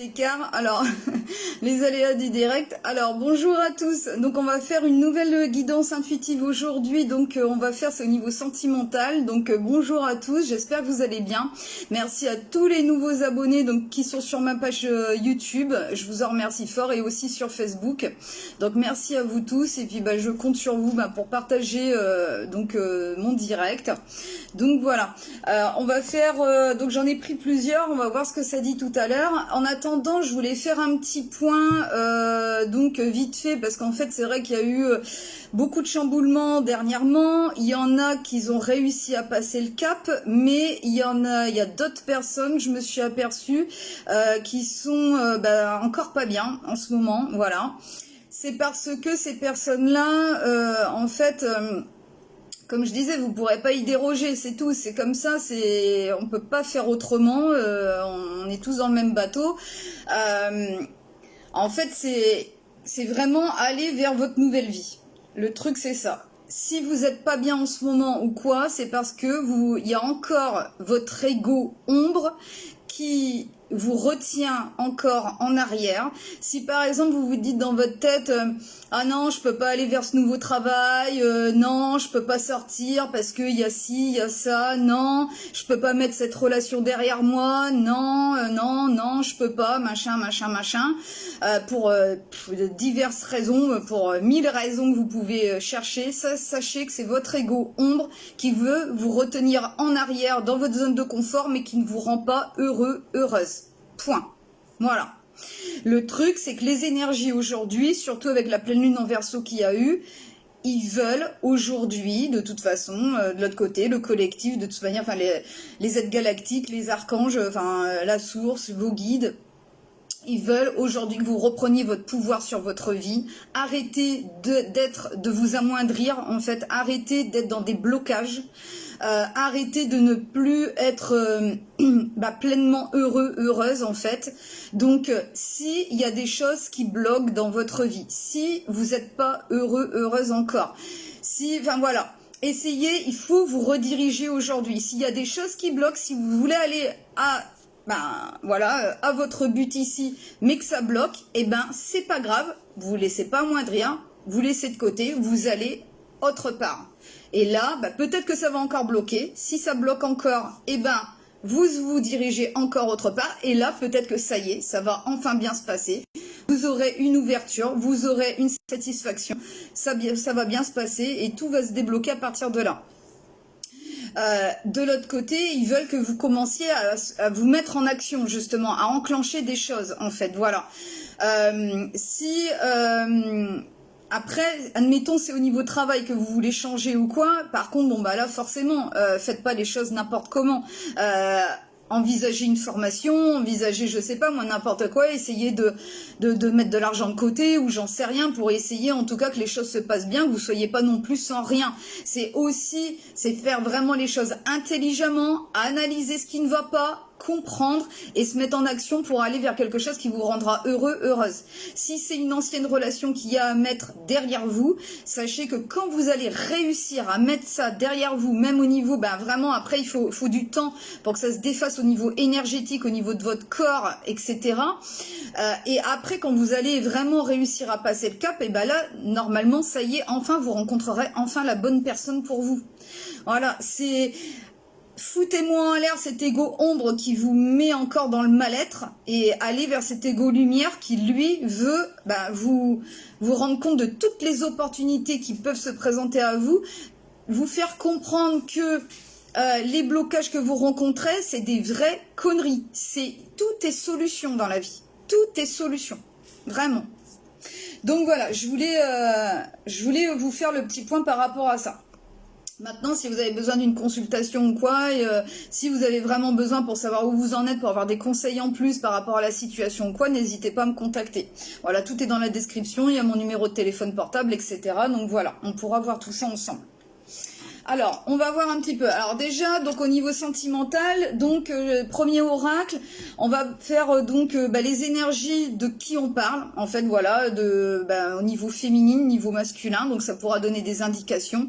Écart. Alors, les aléas du direct. Alors, bonjour à tous. Donc, on va faire une nouvelle guidance intuitive aujourd'hui. Donc, on va faire ça au niveau sentimental. Donc, bonjour à tous. J'espère que vous allez bien. Merci à tous les nouveaux abonnés donc qui sont sur ma page YouTube. Je vous en remercie fort et aussi sur Facebook. Donc, merci à vous tous. Et puis, je compte sur vous pour partager mon direct. Donc, voilà. On va faire... donc, j'en ai pris plusieurs. On va voir ce que ça dit tout à l'heure. En attendant, je voulais faire un petit point vite fait parce qu'en fait c'est vrai qu'il y a eu beaucoup de chamboulements dernièrement. Il y en a qui ont réussi à passer le cap, mais il y a d'autres personnes, je me suis aperçue, qui sont encore pas bien en ce moment. Voilà, c'est parce que ces personnes-là, comme je disais, vous pourrez pas y déroger, c'est tout, c'est comme ça, on peut pas faire autrement, on est tous dans le même bateau. En fait, c'est vraiment aller vers votre nouvelle vie. Le truc, c'est ça. Si vous êtes pas bien en ce moment ou quoi, c'est parce que il y a encore votre ego ombre qui vous retient encore en arrière. Si par exemple vous vous dites dans votre tête ah non je peux pas aller vers ce nouveau travail, non je peux pas sortir parce que il y a ci, il y a ça, non je peux pas mettre cette relation derrière moi, non non je peux pas, machin pour diverses raisons, pour 1000 raisons que vous pouvez chercher. Ça, sachez que c'est votre ego ombre qui veut vous retenir en arrière dans votre zone de confort mais qui ne vous rend pas heureux, heureuse. Point. Voilà. Le truc, c'est que les énergies aujourd'hui, surtout avec la pleine lune en Verseau qu'il y a eu, ils veulent aujourd'hui, de toute façon, de l'autre côté, le collectif, de toute manière, les êtres galactiques, les archanges, la source, vos guides, ils veulent aujourd'hui que vous repreniez votre pouvoir sur votre vie. Arrêtez de vous amoindrir, en fait. Arrêtez d'être dans des blocages. Arrêtez de ne plus être pleinement heureux, heureuse, en fait. Donc, s'il y a des choses qui bloquent dans votre vie, si vous n'êtes pas heureux, heureuse encore, voilà. Essayez, il faut vous rediriger aujourd'hui. S'il y a des choses qui bloquent, si vous voulez aller à votre but ici, mais que ça bloque, c'est pas grave, vous laissez pas amoindrir, vous laissez de côté, vous allez autre part. Et là, peut-être que ça va encore bloquer. Si ça bloque encore, vous vous dirigez encore autre part. Et là, peut-être que ça y est, ça va enfin bien se passer. Vous aurez une ouverture, vous aurez une satisfaction. Ça va bien se passer et tout va se débloquer à partir de là. De l'autre côté, ils veulent que vous commenciez à vous mettre en action, justement, à enclencher des choses, en fait, voilà. Après, admettons, c'est au niveau travail que vous voulez changer ou quoi, par contre, là, forcément, faites pas les choses n'importe comment. Envisagez une formation, envisagez, je sais pas moi, n'importe quoi, essayez de mettre de l'argent de côté ou j'en sais rien pour essayer en tout cas que les choses se passent bien, que vous soyez pas non plus sans rien. C'est faire vraiment les choses intelligemment, analyser ce qui ne va pas, comprendre et se mettre en action pour aller vers quelque chose qui vous rendra heureux, heureuse. Si c'est une ancienne relation qu'il y a à mettre derrière vous, sachez que quand vous allez réussir à mettre ça derrière vous, même au niveau, vraiment après il faut du temps pour que ça se défasse au niveau énergétique, au niveau de votre corps, etc. Et après quand vous allez vraiment réussir à passer le cap, là normalement ça y est, enfin vous rencontrerez enfin la bonne personne pour vous. Voilà, c'est... Foutez-moi en l'air cet ego ombre qui vous met encore dans le mal-être et allez vers cet ego lumière qui, lui, veut vous rendre compte de toutes les opportunités qui peuvent se présenter à vous, vous faire comprendre que les blocages que vous rencontrez, c'est des vraies conneries. Tout est solution dans la vie. Tout est solution. Vraiment. Donc voilà, je voulais vous faire le petit point par rapport à ça. Maintenant, si vous avez besoin d'une consultation ou quoi, si vous avez vraiment besoin pour savoir où vous en êtes, pour avoir des conseils en plus par rapport à la situation ou quoi, n'hésitez pas à me contacter. Voilà, tout est dans la description, il y a mon numéro de téléphone portable, etc. Donc voilà, on pourra voir tout ça ensemble. Alors, on va voir un petit peu. Alors déjà, donc au niveau sentimental, donc premier oracle, on va faire donc les énergies de qui on parle. En fait, voilà, au niveau féminin, niveau masculin, donc ça pourra donner des indications.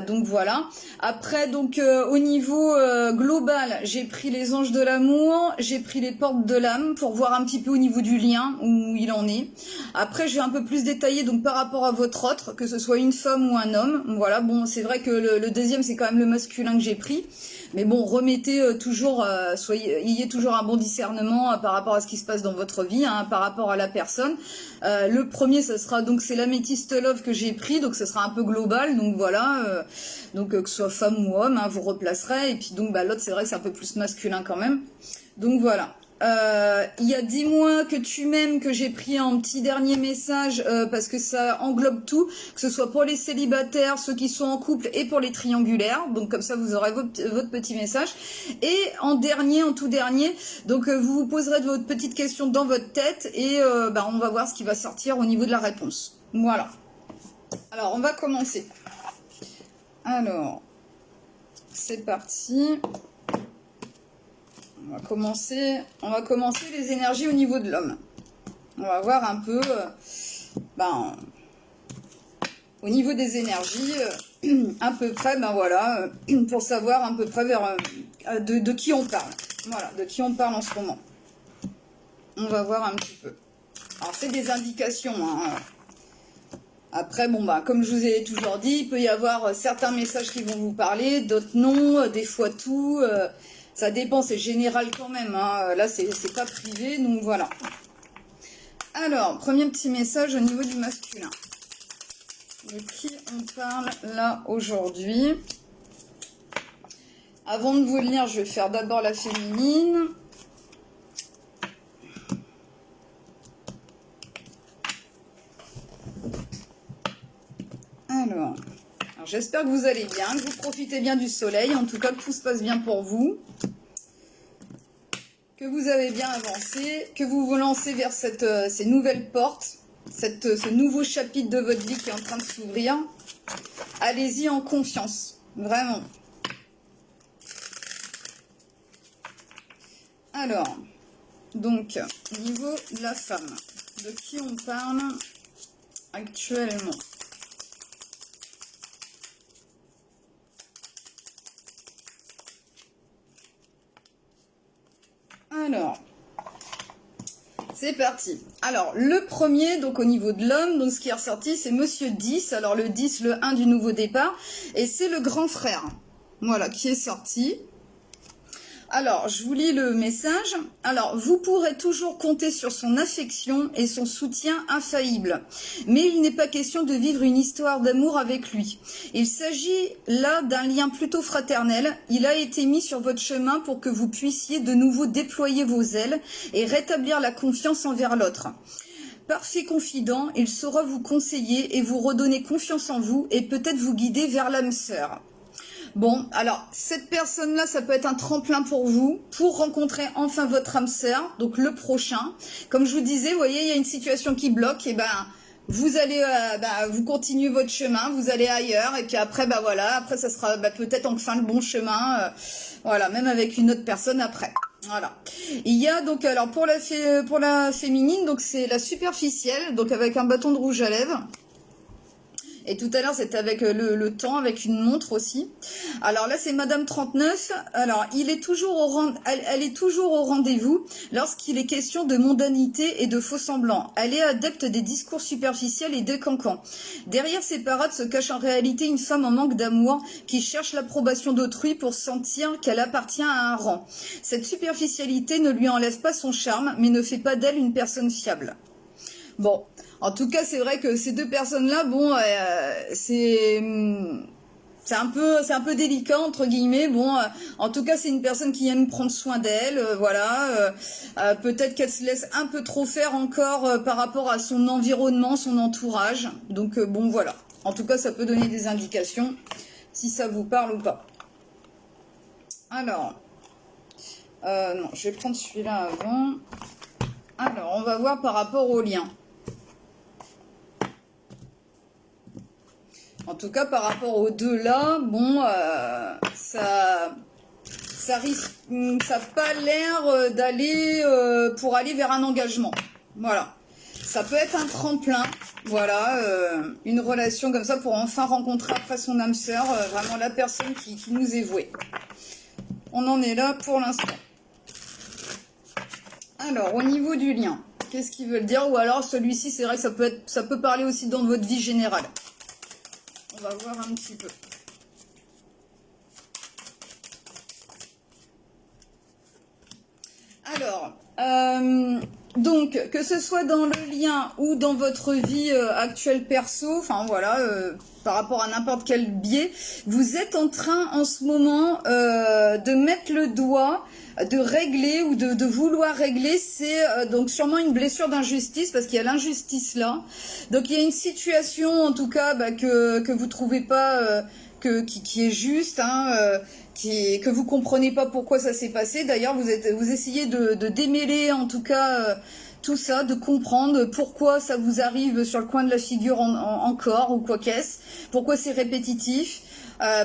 Donc voilà. Après, donc au niveau global, j'ai pris les anges de l'amour, j'ai pris les portes de l'âme pour voir un petit peu au niveau du lien où il en est. Après, j'ai un peu plus détaillé donc par rapport à votre autre, que ce soit une femme ou un homme. Voilà, bon, c'est vrai que le deuxième, c'est quand même le masculin que j'ai pris. Mais bon, remettez toujours, ayez toujours un bon discernement par rapport à ce qui se passe dans votre vie, hein, par rapport à la personne. Le premier, ça sera donc c'est l'améthyste love que j'ai pris, donc ça sera un peu global, donc voilà, donc que ce soit femme ou homme, hein, vous replacerez. Et puis donc l'autre, c'est vrai que c'est un peu plus masculin quand même. Donc voilà. Il y a 10 mois que tu m'aimes que j'ai pris en petit dernier message parce que ça englobe tout, que ce soit pour les célibataires, ceux qui sont en couple et pour les triangulaires, donc comme ça vous aurez votre petit message. Et en tout dernier, donc vous vous poserez votre petite question dans votre tête et on va voir ce qui va sortir au niveau de la réponse. Voilà. Alors on va commencer. Alors, c'est parti. On va commencer les énergies au niveau de l'homme. On va voir un peu, au niveau des énergies, à peu près, pour savoir à peu près de qui on parle. Voilà, de qui on parle en ce moment. On va voir un petit peu. Alors, c'est des indications, hein. Après, comme je vous ai toujours dit, il peut y avoir certains messages qui vont vous parler, d'autres non, des fois tout... ça dépend, c'est général quand même, hein. Là c'est pas privé, donc voilà. Alors, premier petit message au niveau du masculin. De qui on parle là aujourd'hui? Avant de vous le lire, je vais faire d'abord la féminine. Alors j'espère que vous allez bien, que vous profitez bien du soleil, en tout cas que tout se passe bien pour vous. Que vous avez bien avancé, que vous vous lancez vers ces nouvelles portes, ce nouveau chapitre de votre vie qui est en train de s'ouvrir. Allez-y en confiance, vraiment. Alors, donc, au niveau de la femme, de qui on parle actuellement? Alors, c'est parti. Alors, le premier, donc au niveau de l'homme, donc ce qui est ressorti, c'est Monsieur 10. Alors, le 10, le 1 du nouveau départ. Et c'est le grand frère. Voilà, qui est sorti. Alors, je vous lis le message. Alors, vous pourrez toujours compter sur son affection et son soutien infaillible. Mais il n'est pas question de vivre une histoire d'amour avec lui. Il s'agit là d'un lien plutôt fraternel. Il a été mis sur votre chemin pour que vous puissiez de nouveau déployer vos ailes et rétablir la confiance envers l'autre. Parfait confident, il saura vous conseiller et vous redonner confiance en vous et peut-être vous guider vers l'âme sœur. Bon, alors, cette personne-là, ça peut être un tremplin pour vous, pour rencontrer enfin votre âme sœur, donc le prochain. Comme je vous disais, vous voyez, il y a une situation qui bloque, et vous allez, vous continuez votre chemin, vous allez ailleurs, et puis après, après, ça sera peut-être enfin le bon chemin, voilà, même avec une autre personne après. Voilà. Il y a donc, alors, pour la féminine, donc c'est la superficielle, donc avec un bâton de rouge à lèvres. Et tout à l'heure, c'était avec le temps, avec une montre aussi. Alors là, c'est Madame 39. Alors, elle est toujours au rendez-vous lorsqu'il est question de mondanité et de faux-semblants. Elle est adepte des discours superficiels et de cancans. Derrière ces parades se cache en réalité une femme en manque d'amour qui cherche l'approbation d'autrui pour sentir qu'elle appartient à un rang. Cette superficialité ne lui enlève pas son charme, mais ne fait pas d'elle une personne fiable. Bon, en tout cas, c'est vrai que ces deux personnes-là, c'est un peu délicat entre guillemets. Bon, en tout cas, c'est une personne qui aime prendre soin d'elle, voilà. Peut-être qu'elle se laisse un peu trop faire encore par rapport à son environnement, son entourage. Donc bon, voilà. En tout cas, ça peut donner des indications si ça vous parle ou pas. Alors, non, je vais prendre celui-là avant. Alors, on va voir par rapport au lien. En tout cas, par rapport aux deux là, bon, ça risque, ça n'a pas l'air d'aller pour aller vers un engagement. Voilà. Ça peut être un tremplin, voilà, une relation comme ça pour enfin rencontrer après son âme sœur, vraiment la personne qui nous est vouée. On en est là pour l'instant. Alors, au niveau du lien, qu'est-ce qu'ils veulent dire? Ou alors celui-ci, c'est vrai que ça peut parler aussi dans votre vie générale. On va voir un petit peu. Alors, donc, que ce soit dans le lien ou dans votre vie actuelle perso, enfin voilà, par rapport à n'importe quel biais, vous êtes en train en ce moment de mettre le doigt, de régler ou de vouloir régler, c'est donc sûrement une blessure d'injustice, parce qu'il y a l'injustice là. Donc il y a une situation en tout cas que vous trouvez pas... qui est juste, hein, que vous comprenez pas pourquoi ça s'est passé. D'ailleurs, vous essayez de démêler en tout cas tout ça, de comprendre pourquoi ça vous arrive sur le coin de la figure encore ou quoi qu'est-ce, pourquoi c'est répétitif,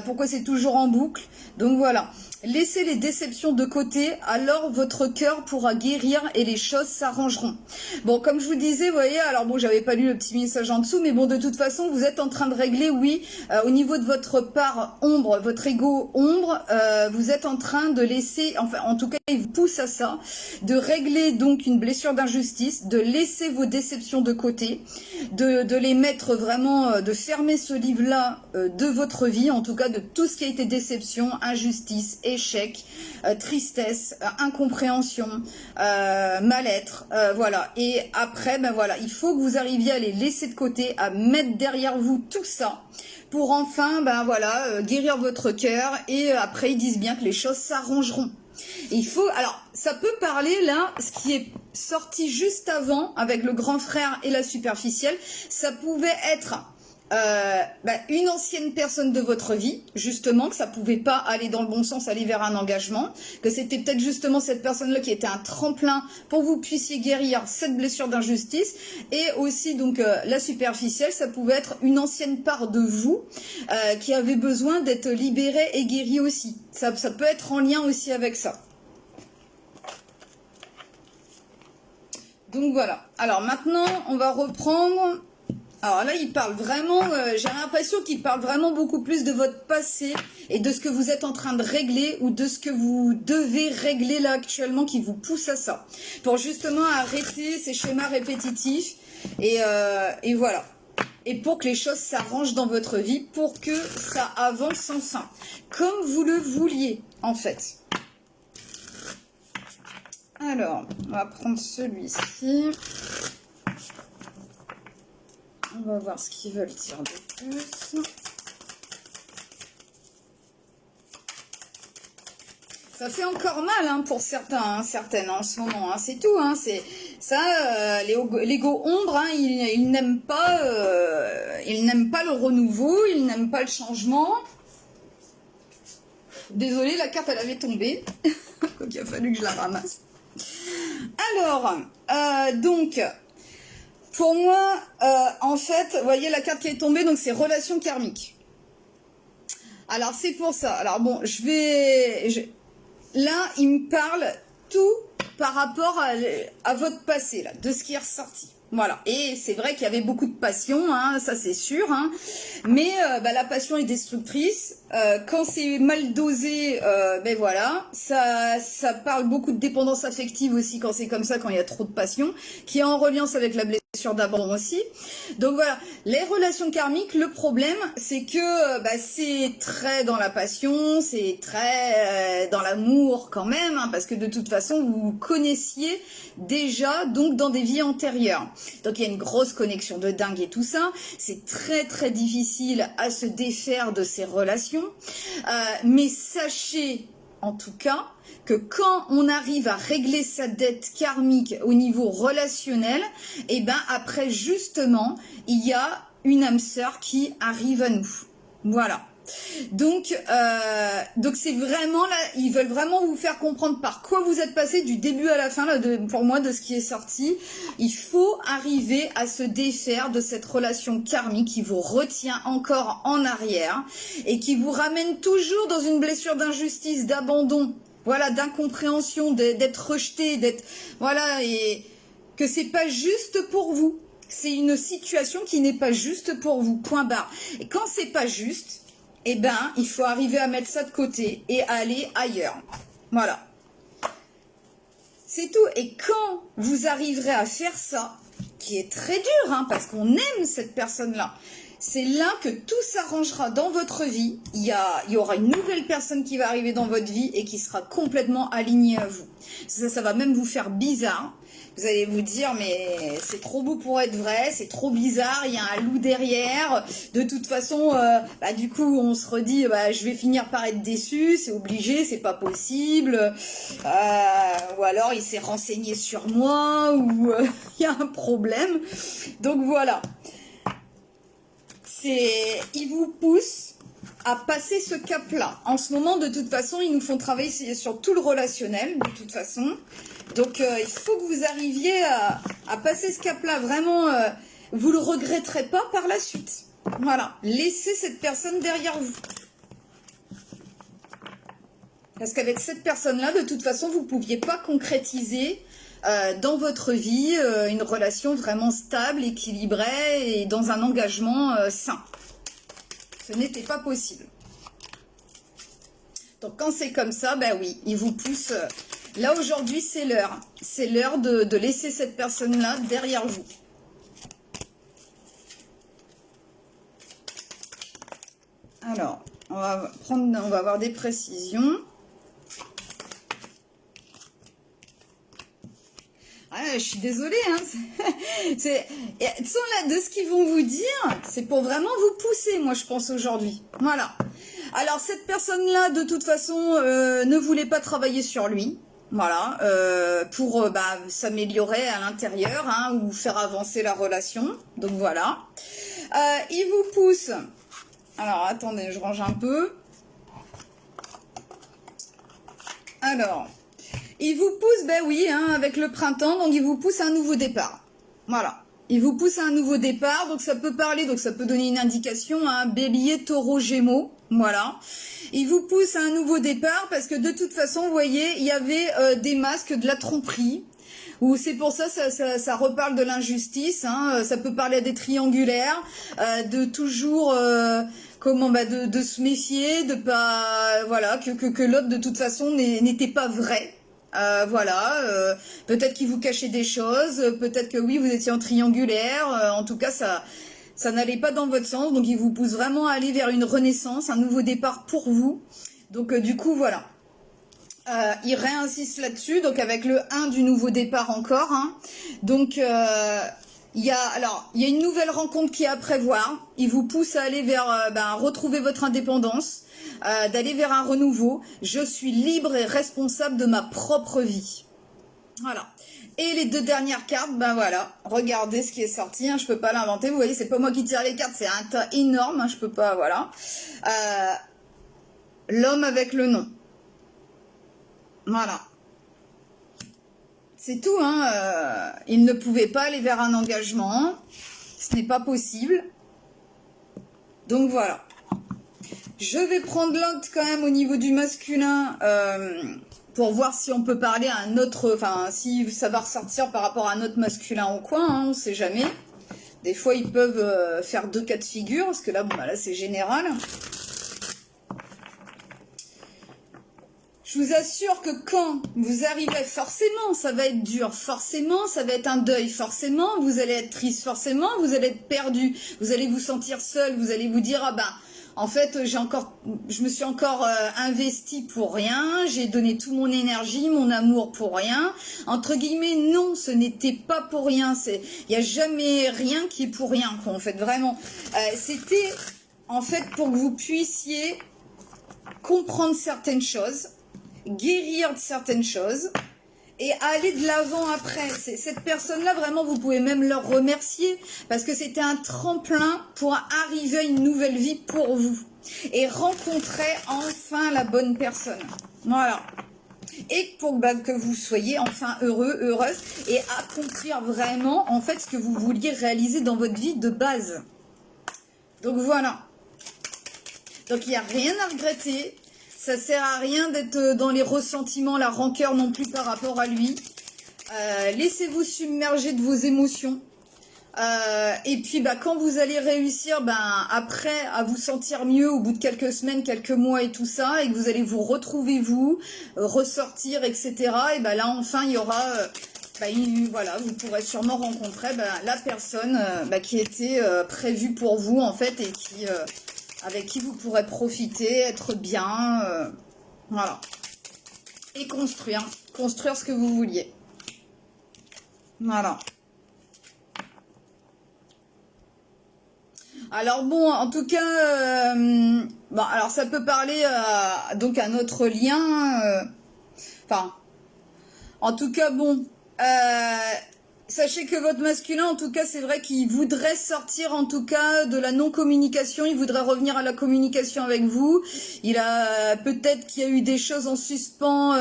pourquoi c'est toujours en boucle. Donc voilà. Laissez les déceptions de côté, alors votre cœur pourra guérir et les choses s'arrangeront. Bon, comme je vous disais, vous voyez, alors bon, j'avais pas lu le petit message en dessous, mais bon, de toute façon, vous êtes en train de régler, oui, au niveau de votre part ombre, votre ego ombre, vous êtes en train de laisser, enfin, en tout cas, il vous pousse à ça, de régler donc une blessure d'injustice, de laisser vos déceptions de côté, de les mettre vraiment, de fermer ce livre-là de votre vie, en tout cas de tout ce qui a été déception, injustice, échec, tristesse, incompréhension, mal-être, voilà. Et après, ben voilà, il faut que vous arriviez à les laisser de côté, à mettre derrière vous tout ça, pour enfin, ben voilà, guérir votre cœur. Et après, ils disent bien que les choses s'arrangeront. Il faut, alors, ça peut parler là, ce qui est sorti juste avant avec le grand frère et la superficielle, ça pouvait être une ancienne personne de votre vie, justement, que ça pouvait pas aller dans le bon sens, aller vers un engagement, que c'était peut-être justement cette personne-là qui était un tremplin pour que vous puissiez guérir cette blessure d'injustice, et aussi donc la superficielle, ça pouvait être une ancienne part de vous qui avait besoin d'être libérée et guérie aussi. Ça peut être en lien aussi avec ça. Donc voilà. Alors maintenant, on va reprendre... Alors là, il parle vraiment, j'ai l'impression qu'il parle vraiment beaucoup plus de votre passé et de ce que vous êtes en train de régler ou de ce que vous devez régler là actuellement qui vous pousse à ça. Pour justement arrêter ces schémas répétitifs et voilà. Et pour que les choses s'arrangent dans votre vie, pour que ça avance enfin, comme vous le vouliez en fait. Alors, on va prendre celui-ci. On va voir ce qu'ils veulent dire de plus. Ça fait encore mal hein, pour certains, hein, certaines en ce moment. Hein, c'est tout. Hein, c'est ça. L'ego ombre, hein, il n'aime pas le renouveau, il n'aime pas le changement. Désolée, la carte elle avait tombé. Donc il a fallu que je la ramasse. Alors, donc. Pour moi, en fait, vous voyez la carte qui est tombée, donc c'est relation karmique. Alors c'est pour ça. Alors bon, là, il me parle tout par rapport à votre passé, là, de ce qui est ressorti. Voilà. Et c'est vrai qu'il y avait beaucoup de passion, hein, ça c'est sûr. Hein. Mais la passion est destructrice. Quand c'est mal dosé, ben voilà, ça parle beaucoup de dépendance affective aussi quand c'est comme ça, quand il y a trop de passion, qui est en reliance avec la blessure d'abandon aussi. Donc voilà, les relations karmiques, le problème, c'est que c'est très dans la passion, c'est très dans l'amour quand même, hein, parce que de toute façon, vous vous connaissiez déjà donc dans des vies antérieures. Donc il y a une grosse connexion de dingue et tout ça. C'est très très difficile à se défaire de ces relations. Mais sachez en tout cas que quand on arrive à régler sa dette karmique au niveau relationnel, et ben après justement il y a une âme sœur qui arrive à nous. Voilà. Donc c'est vraiment là, ils veulent vraiment vous faire comprendre par quoi vous êtes passé du début à la fin là, pour moi de ce qui est sorti. Il faut arriver à se défaire de cette relation karmique qui vous retient encore en arrière et qui vous ramène toujours dans une blessure d'injustice, d'abandon, voilà, d'incompréhension, d'être rejeté, d'être voilà, et que c'est pas juste pour vous. C'est une situation qui n'est pas juste pour vous. Point barre. Et quand c'est pas juste, eh ben, il faut arriver à mettre ça de côté et aller ailleurs. Voilà. C'est tout. Et quand vous arriverez à faire ça, qui est très dur, hein, parce qu'on aime cette personne-là, c'est là que tout s'arrangera dans votre vie. Il y aura une nouvelle personne qui va arriver dans votre vie et qui sera complètement alignée à vous. Ça va même vous faire bizarre. Vous allez vous dire, mais c'est trop beau pour être vrai, c'est trop bizarre, il y a un loup derrière. De toute façon, du coup, on se redit, je vais finir par être déçu, c'est obligé, c'est pas possible. Ou alors, il s'est renseigné sur moi, ou il y a un problème. Donc voilà. Ils vous poussent à passer ce cap-là. En ce moment, de toute façon, ils nous font travailler sur tout le relationnel, de toute façon. Donc, il faut que vous arriviez à passer ce cap-là. Vraiment, vous le regretterez pas par la suite. Voilà. Laissez cette personne derrière vous. Parce qu'avec cette personne-là, de toute façon, vous ne pouviez pas concrétiser dans votre vie une relation vraiment stable, équilibrée et dans un engagement sain. Ce n'était pas possible. Donc, quand c'est comme ça, ben oui, il vous pousse... Là, aujourd'hui, c'est l'heure. C'est l'heure de laisser cette personne-là derrière vous. Alors, on va avoir des précisions. Ah, je suis désolée. Hein. De ce qu'ils vont vous dire, c'est pour vraiment vous pousser, moi, je pense, aujourd'hui. Voilà. Alors, cette personne-là, de toute façon, ne voulait pas travailler sur lui. Voilà, pour s'améliorer à l'intérieur, hein, ou faire avancer la relation. Donc voilà. Il vous pousse. Alors, attendez, je range un peu. Alors, il vous pousse, ben oui, hein, avec le printemps, donc il vous pousse à un nouveau départ. Voilà. Il vous pousse à un nouveau départ, donc ça peut parler, donc ça peut donner une indication à un bélier, taureau, gémeaux. Voilà. Il vous pousse à un nouveau départ parce que de toute façon, vous voyez, il y avait des masques, de la tromperie. Ou c'est pour ça, ça reparle de l'injustice. Hein, ça peut parler à des triangulaires, de toujours, de se méfier, de pas, voilà, que l'autre de toute façon n'était pas vrai. Peut-être qu'il vous cachait des choses, peut-être que oui, vous étiez en triangulaire. En tout cas, ça n'allait pas dans votre sens, donc il vous pousse vraiment à aller vers une renaissance, un nouveau départ pour vous. Donc du coup, voilà. Il réinsiste là-dessus, donc avec le 1 du nouveau départ encore. Hein. Donc il y a une nouvelle rencontre qui est à prévoir. Il vous pousse à aller vers retrouver votre indépendance, d'aller vers un renouveau. Je suis libre et responsable de ma propre vie. Voilà. Et les deux dernières cartes, ben voilà, regardez ce qui est sorti, hein, je peux pas l'inventer, vous voyez, c'est pas moi qui tire les cartes, c'est un tas énorme, hein, je peux pas, voilà. L'homme avec le nom. Voilà. C'est tout, hein, il ne pouvait pas aller vers un engagement, ce n'est pas possible. Donc voilà. Je vais prendre l'autre quand même au niveau du masculin, pour voir si on peut parler à un autre, enfin si ça va ressortir par rapport à un autre masculin au coin, hein, on ne sait jamais. Des fois ils peuvent faire 2 cas de figure, parce que là, là c'est général. Je vous assure que quand vous arrivez, forcément ça va être dur, forcément ça va être un deuil, forcément vous allez être triste, forcément vous allez être perdu, vous allez vous sentir seul, vous allez vous dire en fait, je me suis encore investi pour rien, j'ai donné toute mon énergie, mon amour pour rien. Entre guillemets, non, ce n'était pas pour rien. Il n'y a jamais rien qui est pour rien, quoi, en fait, vraiment. C'était, en fait, pour que vous puissiez comprendre certaines choses, guérir de certaines choses, et à aller de l'avant après. Cette personne-là, vraiment, vous pouvez même leur remercier parce que c'était un tremplin pour arriver à une nouvelle vie pour vous et rencontrer enfin la bonne personne. Voilà. Et pour que vous soyez enfin heureux, heureuse et accomplir vraiment en fait ce que vous vouliez réaliser dans votre vie de base. Donc voilà. Donc il n'y a rien à regretter. Ça sert à rien d'être dans les ressentiments, la rancœur non plus par rapport à lui. Laissez-vous submerger de vos émotions. Et puis quand vous allez réussir après à vous sentir mieux au bout de quelques semaines, quelques mois et tout ça, et que vous allez vous retrouver vous, ressortir, etc. Et là enfin il y aura voilà, vous pourrez sûrement rencontrer la personne qui était prévue pour vous en fait et qui avec qui vous pourrez profiter, être bien, voilà. Et construire ce que vous vouliez. Voilà. Alors bon, en tout cas, alors ça peut parler donc à notre lien, enfin, en tout cas bon, sachez que votre masculin, en tout cas, c'est vrai qu'il voudrait sortir, en tout cas, de la non-communication. Il voudrait revenir à la communication avec vous. Il a peut-être qu'il y a eu des choses en suspens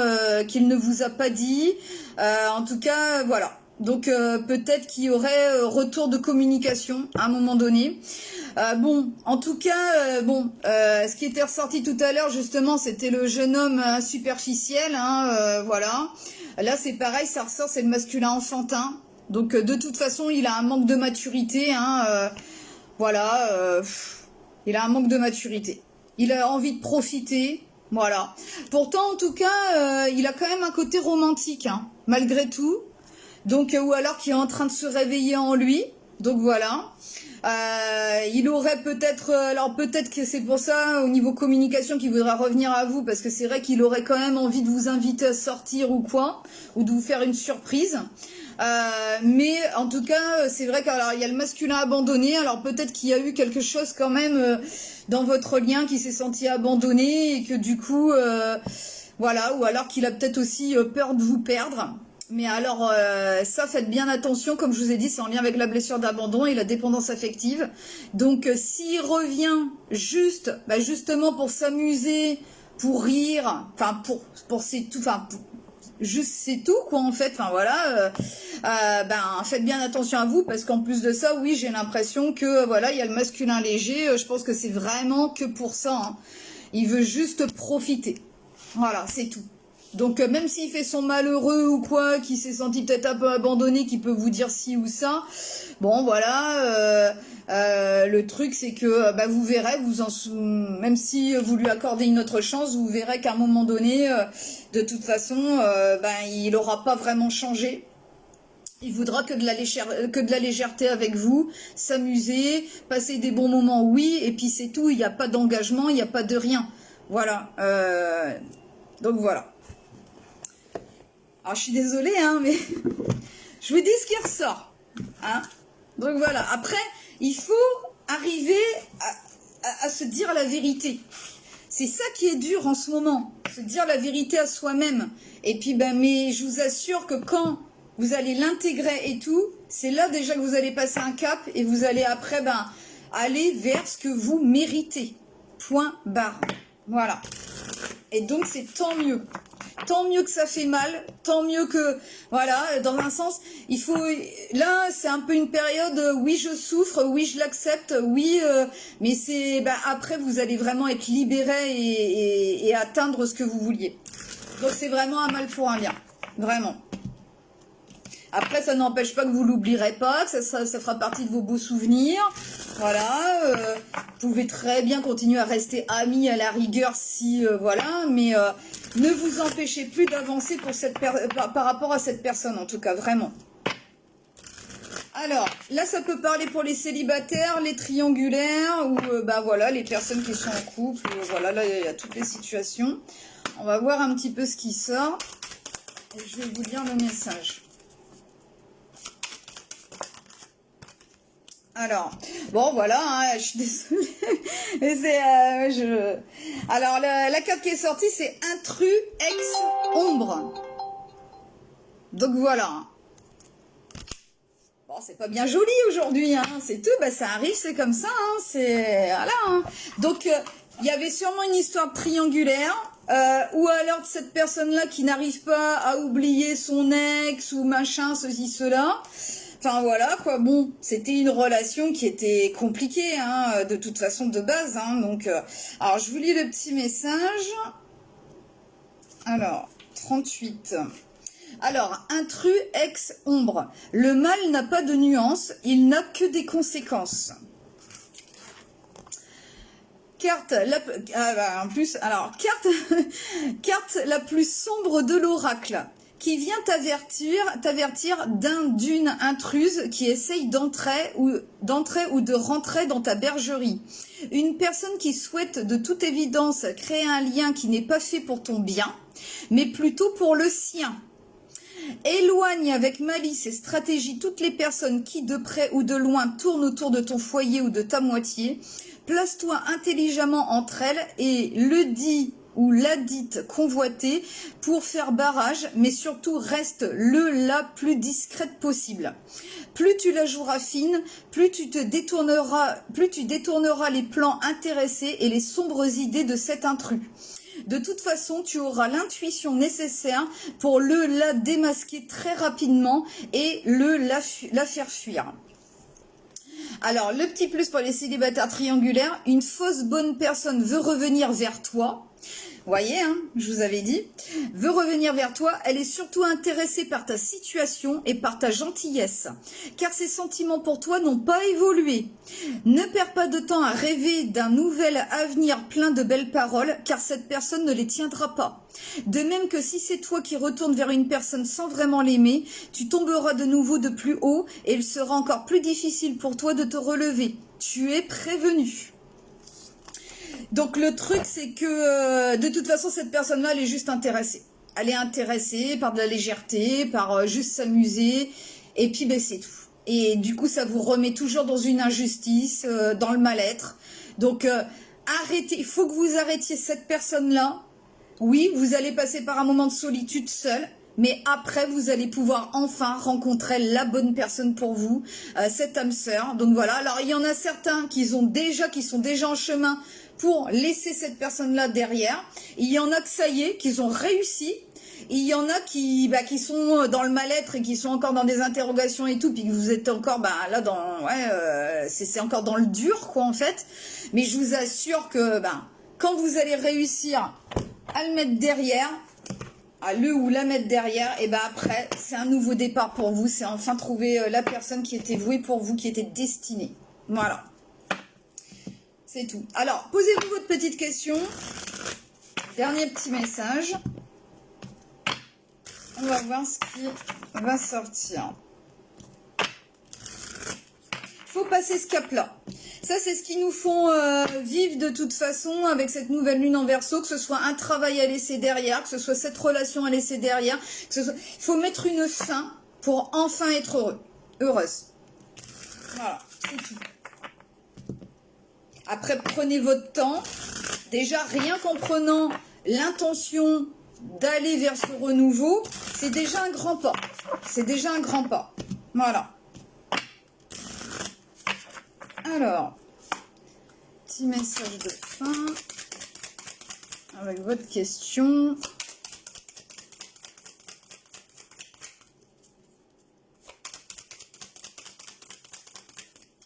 qu'il ne vous a pas dit. En tout cas, voilà. Donc peut-être qu'il y aurait retour de communication à un moment donné. Bon, en tout cas, ce qui était ressorti tout à l'heure, justement, c'était le jeune homme superficiel. Voilà. Là, c'est pareil, ça ressort, c'est le masculin enfantin. Donc de toute façon, il a un manque de maturité, voilà, il a un manque de maturité. Il a envie de profiter, voilà. Pourtant, en tout cas, il a quand même un côté romantique, malgré tout. Donc, ou alors qu'il est en train de se réveiller en lui. Donc voilà. Il aurait peut-être, alors peut-être que c'est pour ça, au niveau communication, qu'il voudra revenir à vous, parce que c'est vrai qu'il aurait quand même envie de vous inviter à sortir ou quoi, ou de vous faire une surprise. Mais en tout cas, c'est vrai qu'il y a le masculin abandonné, alors peut-être qu'il y a eu quelque chose quand même dans votre lien qui s'est senti abandonné et que du coup, voilà, ou alors qu'il a peut-être aussi peur de vous perdre. Mais alors, ça, faites bien attention, comme je vous ai dit, c'est en lien avec la blessure d'abandon et la dépendance affective. Donc, s'il revient juste, justement pour s'amuser, pour rire, enfin, pour c'est tout, enfin, juste c'est tout, quoi, en fait, enfin, voilà, faites bien attention à vous, parce qu'en plus de ça, oui, j'ai l'impression que, voilà, il y a le masculin léger, je pense que c'est vraiment que pour ça, il veut juste profiter. Voilà, c'est tout. Donc même s'il fait son malheureux ou quoi, qui s'est senti peut-être un peu abandonné, qui peut vous dire ci ou ça, bon voilà, le truc c'est que vous verrez, même si vous lui accordez une autre chance, vous verrez qu'à un moment donné, de toute façon, il n'aura pas vraiment changé. Il voudra que de la légèreté avec vous, s'amuser, passer des bons moments, oui, et puis c'est tout, il n'y a pas d'engagement, il n'y a pas de rien. Voilà, donc voilà. Alors je suis désolée, mais je vous dis ce qui ressort. Donc voilà, après, il faut arriver à se dire la vérité. C'est ça qui est dur en ce moment, se dire la vérité à soi-même. Et puis, mais je vous assure que quand vous allez l'intégrer et tout, c'est là déjà que vous allez passer un cap et vous allez après, aller vers ce que vous méritez. Point barre. Voilà. Et donc, c'est tant mieux. Tant mieux que ça fait mal, tant mieux que, voilà, dans un sens, il faut, là, c'est un peu une période, oui, je souffre, oui, je l'accepte, oui, mais c'est, après, vous allez vraiment être libéré et atteindre ce que vous vouliez. Donc, c'est vraiment un mal pour un bien, vraiment. Après, ça n'empêche pas que vous l'oublierez pas, que ça fera partie de vos beaux souvenirs. Voilà, vous pouvez très bien continuer à rester amis à la rigueur si, voilà, mais ne vous empêchez plus d'avancer par rapport à cette personne, en tout cas, vraiment. Alors, là, ça peut parler pour les célibataires, les triangulaires, ou, voilà, les personnes qui sont en couple, voilà, là, il y a toutes les situations. On va voir un petit peu ce qui sort, et je vais vous lire le message. Alors, bon voilà, je suis désolée, mais c'est, alors la carte qui est sortie, c'est intrus ex ombre. Donc voilà. Bon, c'est pas bien joli aujourd'hui, hein, c'est tout, bah ça arrive, c'est comme ça, hein, c'est... Voilà, hein. Donc, il y avait sûrement une histoire triangulaire, ou alors de cette personne-là qui n'arrive pas à oublier son ex, ou machin, ceci, cela. Enfin, voilà, quoi, bon, c'était une relation qui était compliquée, hein, de toute façon, de base, hein, donc... alors, je vous lis le petit message. Alors, 38... Alors, intrus, ex, ombre. Le mal n'a pas de nuance, il n'a que des conséquences. Carte la, en plus, alors, carte la plus sombre de l'oracle, qui vient t'avertir d'une intruse qui essaye d'entrer ou de rentrer dans ta bergerie. Une personne qui souhaite de toute évidence créer un lien qui n'est pas fait pour ton bien, mais plutôt pour le sien. Éloigne avec malice et stratégie toutes les personnes qui, de près ou de loin, tournent autour de ton foyer ou de ta moitié. Place-toi intelligemment entre elles et le dit ou la dite convoitée pour faire barrage, mais surtout reste la plus discrète possible. Plus tu la joueras fine, plus tu détourneras les plans intéressés et les sombres idées de cet intrus. De toute façon, tu auras l'intuition nécessaire pour la démasquer très rapidement et la faire fuir. Alors, le petit plus pour les célibataires triangulaires, une fausse bonne personne veut revenir vers toi. Vous voyez, hein, je vous avais dit, veut revenir vers toi, elle est surtout intéressée par ta situation et par ta gentillesse, car ses sentiments pour toi n'ont pas évolué. Ne perds pas de temps à rêver d'un nouvel avenir plein de belles paroles, car cette personne ne les tiendra pas. De même que si c'est toi qui retournes vers une personne sans vraiment l'aimer, tu tomberas de nouveau de plus haut et il sera encore plus difficile pour toi de te relever. Tu es prévenu. Donc le truc, c'est que de toute façon, cette personne-là, elle est juste intéressée. Elle est intéressée par de la légèreté, par juste s'amuser, et puis ben, c'est tout. Et du coup, ça vous remet toujours dans une injustice, dans le mal-être. Donc arrêtez, il faut que vous arrêtiez cette personne-là. Oui, vous allez passer par un moment de solitude seul, mais après, vous allez pouvoir enfin rencontrer la bonne personne pour vous, cette âme sœur. Donc voilà, alors il y en a certains qui sont déjà en chemin pour laisser cette personne-là derrière. Il y en a que ça y est, qu'ils ont réussi. Il y en a qui sont dans le mal-être et qui sont encore dans des interrogations et tout, puis que vous êtes encore là dans c'est encore dans le dur quoi en fait. Mais je vous assure que quand vous allez réussir à le mettre derrière, à le ou la mettre derrière, et après c'est un nouveau départ pour vous. C'est enfin trouver la personne qui était vouée pour vous, qui était destinée. Voilà. C'est tout. Alors, posez-vous votre petite question. Dernier petit message. On va voir ce qui va sortir. Il faut passer ce cap-là. Ça, c'est ce qui nous font vivre de toute façon avec cette nouvelle lune en Verseau, que ce soit un travail à laisser derrière, que ce soit cette relation à laisser derrière. Il faut mettre une fin pour enfin être heureux, heureuse. Voilà, c'est tout. Après, prenez votre temps. Déjà, rien qu'en prenant l'intention d'aller vers ce renouveau, c'est déjà un grand pas. C'est déjà un grand pas. Voilà. Alors, petit message de fin avec votre question.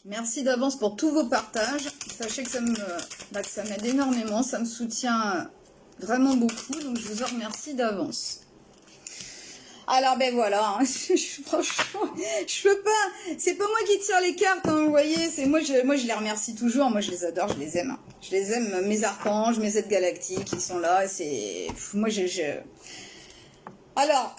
Merci d'avance pour tous vos partages. Sachez que ça m'aide énormément, ça me soutient vraiment beaucoup, donc je vous en remercie d'avance. Alors ben voilà, franchement, je peux pas, c'est pas moi qui tire les cartes, hein, vous voyez, c'est moi je les remercie toujours, moi je les adore, je les aime. Hein. Je les aime, mes archanges, mes aides galactiques, ils sont là, c'est... Moi Alors,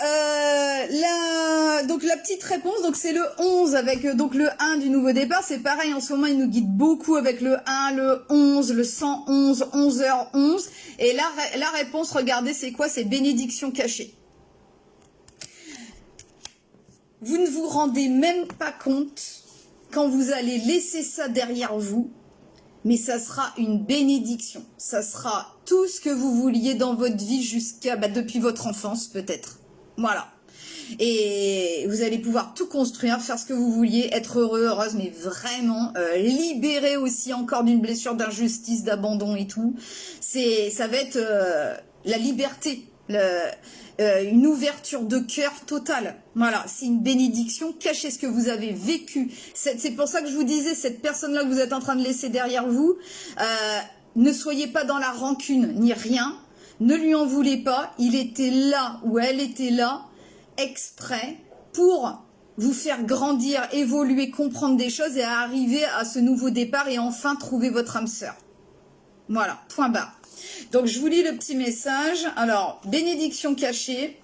donc la petite réponse, donc c'est le 11 avec donc le 1 du nouveau départ, c'est pareil, en ce moment il nous guide beaucoup avec le 1, le 11, le 111, 11h11, et la réponse, regardez, c'est quoi? C'est bénédiction cachée. Vous ne vous rendez même pas compte quand vous allez laisser ça derrière vous, mais ça sera une bénédiction. Ça sera tout ce que vous vouliez dans votre vie jusqu'à depuis votre enfance peut-être. Voilà. Et vous allez pouvoir tout construire, faire ce que vous vouliez, être heureux, heureuse, mais vraiment libéré aussi encore d'une blessure d'injustice, d'abandon et tout. Ça va être la liberté, une ouverture de cœur totale. Voilà, c'est une bénédiction. Cachez ce que vous avez vécu. C'est pour ça que je vous disais, cette personne-là que vous êtes en train de laisser derrière vous, ne soyez pas dans la rancune ni rien. Ne lui en voulez pas. Il était là ou elle était là exprès pour vous faire grandir, évoluer, comprendre des choses et arriver à ce nouveau départ et enfin trouver votre âme sœur. Voilà, point barre. Donc je vous lis le petit message. Alors, bénédiction cachée.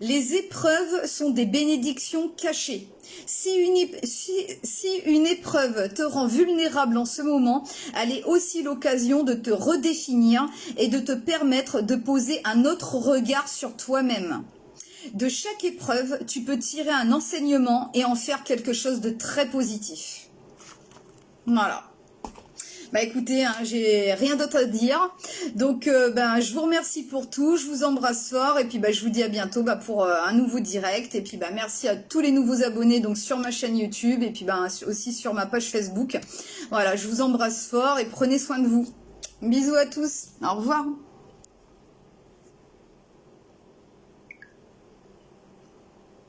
Les épreuves sont des bénédictions cachées. Si une épreuve te rend vulnérable en ce moment, elle est aussi l'occasion de te redéfinir et de te permettre de poser un autre regard sur toi-même. De chaque épreuve, tu peux tirer un enseignement et en faire quelque chose de très positif. Voilà. Bah écoutez, hein, j'ai rien d'autre à dire. Donc je vous remercie pour tout, je vous embrasse fort et puis je vous dis à bientôt pour un nouveau direct. Et puis merci à tous les nouveaux abonnés donc sur ma chaîne YouTube et puis aussi sur ma page Facebook. Voilà, je vous embrasse fort et prenez soin de vous. Bisous à tous, au revoir.